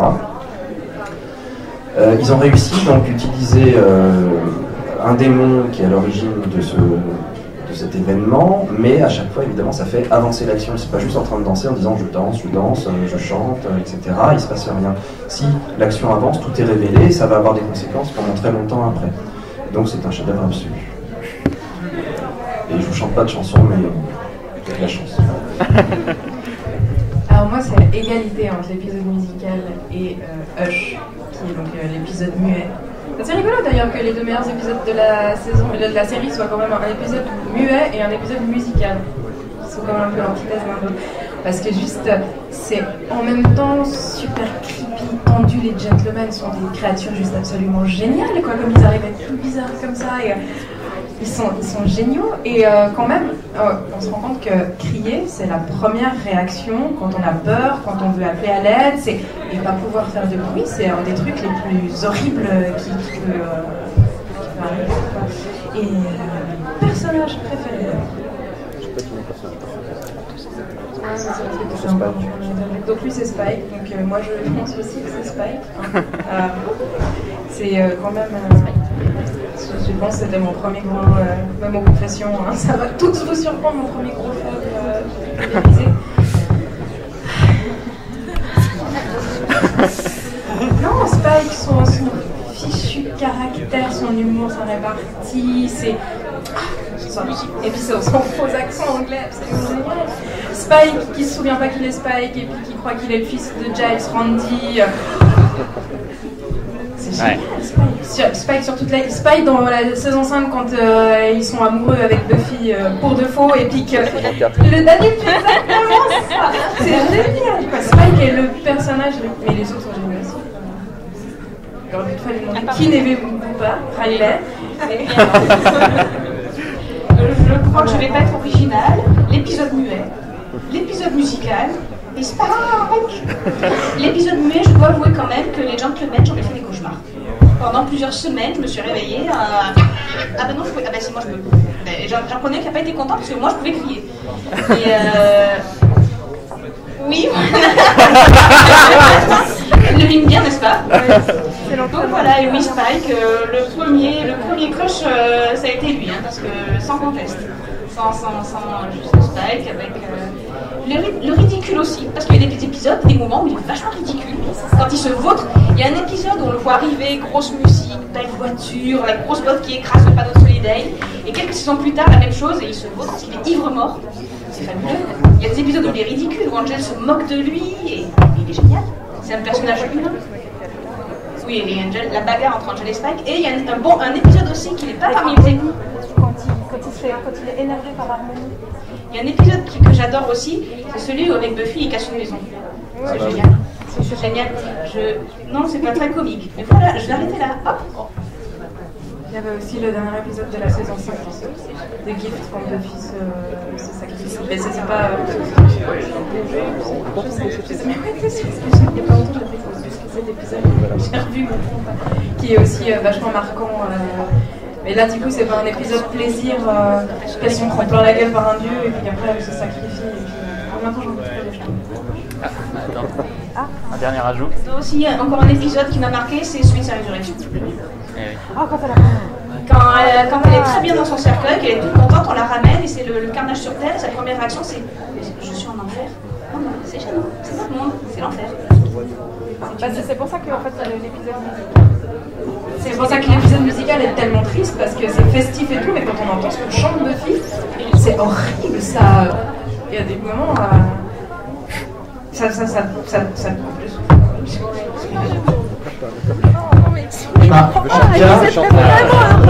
Ils ont réussi donc à utiliser un démon qui est à l'origine de cet événement, mais à chaque fois évidemment ça fait avancer l'action. C'est pas juste en train de danser en disant je danse, je chante, etc. Il se passe rien. Si l'action avance, tout est révélé, ça va avoir des conséquences pendant très longtemps après. Donc c'est un chef-d'œuvre absolu. Et je vous chante pas de chansons, mais de la chance. Alors moi c'est l'égalité entre l'épisode musical et Hush, qui est donc l'épisode muet. C'est rigolo d'ailleurs que les deux meilleurs épisodes de la série soient quand même un épisode muet et un épisode musical. Ils sont quand même un peu l'antithèse l'un de l'autre. Parce que juste, c'est en même temps super creepy, tendu. Les gentlemen sont des créatures juste absolument géniales, quoi, comme ils arrivent à être tout bizarres comme ça. Et, ils sont géniaux. Et quand même, on se rend compte que crier, c'est la première réaction quand on a peur, quand on veut appeler à l'aide. Et pas pouvoir faire de bruit, c'est un des trucs les plus horribles qui peut arriver. Et personnage préféré. Je sais pas qui est mon personnage préféré. Donc lui c'est Spike, donc moi je pense aussi que c'est Spike. C'est quand même... je pense que c'était mon premier gros... même en confession, hein, ça va tous vous surprendre, mon premier gros faible télévisé. Non, Spike, son fichu caractère, son humour, sa répartie, c'est... Et puis son faux accent anglais, absolument génial. Spike qui se souvient pas qu'il est Spike et puis qui croit qu'il est le fils de Giles Randy. C'est génial, ouais. Spike sur toute la... Spike dans la saison 5 quand ils sont amoureux avec Buffy pour de faux et puis que le Daniel fait exactement ça. C'est génial. Spike est le personnage, mais les autres sont géniaux aussi. Alors une fois, lui demander qui n'aimez-vous pas, Riley. Je crois que je vais pas être originale. L'épisode muet, l'épisode musical et Spike. L'épisode muet, je dois avouer quand même que les gentlemen, j'en ai fait des cauchemars. Pendant plusieurs semaines, je me suis réveillée. Ah ben non, je pouvais... Ah ben si, moi je peux. J'en connais qui n'a pas été content parce que moi je pouvais crier. Et oui. Il le mime bien, n'est-ce pas? Donc voilà, et oui, Spike, le premier crush, ça a été lui, hein, parce que sans conteste. Sans juste Spike, avec Le ridicule aussi, parce qu'il y a des épisodes, des moments où il est vachement ridicule. Quand il se vautre, il y a un épisode où on le voit arriver, grosse musique, belle voiture, la grosse botte qui écrase le panneau de Solidaire. Et quelques saisons plus tard, la même chose, et il se vautre parce qu'il est ivre-mort. C'est fabuleux. Il y a des épisodes où il est ridicule, où Angel se moque de lui, et il est génial. C'est un personnage humain. Oui, et Angel, la bagarre entre Angel et Spike. Et il y a un épisode aussi qui n'est pas parmi les... Quand il est énervé par Harmony. Il y a un épisode que j'adore aussi, c'est celui où avec Buffy il casse une maison. C'est génial. C'est génial. Non, c'est pas très comique. Mais voilà, je vais arrêter là. Hop. Il y avait aussi le dernier épisode de la saison 5, The Gift, quand Buffy se sacrifie. Mais c'est pas... Je sais même pas parce que il y a pas longtemps j'ai vu cet épisode, j'ai revu mon compte, qui est aussi vachement marquant. Mais là, du coup, c'est pas un épisode plaisir, qu'elle se prend plein la gueule par un dieu et puis après elle se sacrifie. Et puis... maintenant, j'en ai pas Attends. Un dernier ajout. Il y a aussi encore un épisode qui m'a marqué, c'est Sweet Resurrection. Quand elle est très bien dans son cercueil, qu'elle est toute contente, on la ramène et c'est le carnage sur Terre. Sa première réaction, c'est je suis en enfer. Non, non, c'est chez nous, c'est notre monde, c'est l'enfer. C'est pour ça que en fait, l'épisode c'est pour ça que l'épisode musical est tellement triste parce que c'est festif et tout, mais quand on entend ce que chante Buffy, c'est horrible. Ça, il y a des moments, ça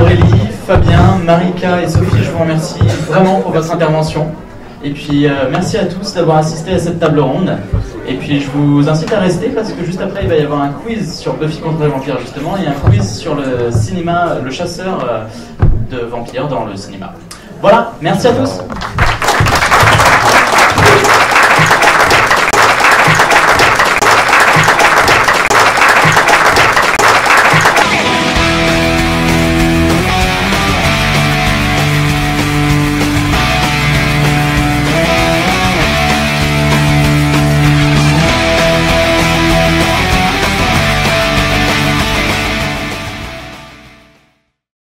Aurélie, Fabien, Marika et Sophie, je vous remercie vraiment pour votre intervention. Et puis merci à tous d'avoir assisté à cette table ronde. Et puis je vous incite à rester parce que juste après il va y avoir un quiz sur Buffy contre les vampires justement et un quiz sur le cinéma, le chasseur de vampires dans le cinéma. Voilà, merci à tous.